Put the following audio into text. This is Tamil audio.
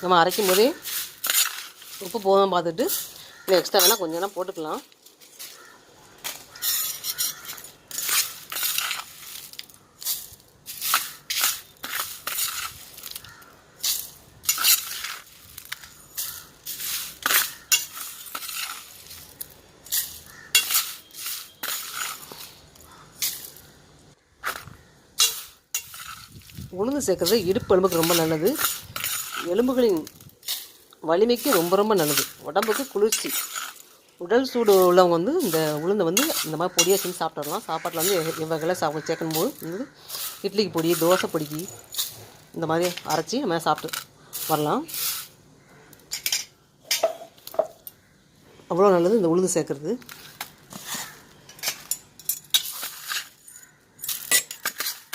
நம்ம அரைக்கும் போதே உப்பு போதும் பார்த்துட்டு இல்லை எக்ஸ்ட்ரா வேணால் கொஞ்சம் நேரம் போட்டுக்கலாம். உளுந்து சேர்க்குறது இடுப்பு எலும்புக்கு ரொம்ப நல்லது. எலும்புகளின் வலிமைக்கு ரொம்ப ரொம்ப நல்லது. உடம்புக்கு குளிர்ச்சி. உடல் சூடு உள்ளவங்க வந்து இந்த உளுந்தை வந்து இந்த மாதிரி பொடியாக செஞ்சு சாப்பிட்றலாம். சாப்பாட்டில் வந்து வகையில் சேர்க்கும் போது வந்து இட்லிக்கு பொடி, தோசை பொடிக்கு இந்த மாதிரி அரைச்சி நம்ம சாப்பிட்டு வரலாம். அவ்வளோ நல்லது இந்த உளுந்து சேர்க்குறது.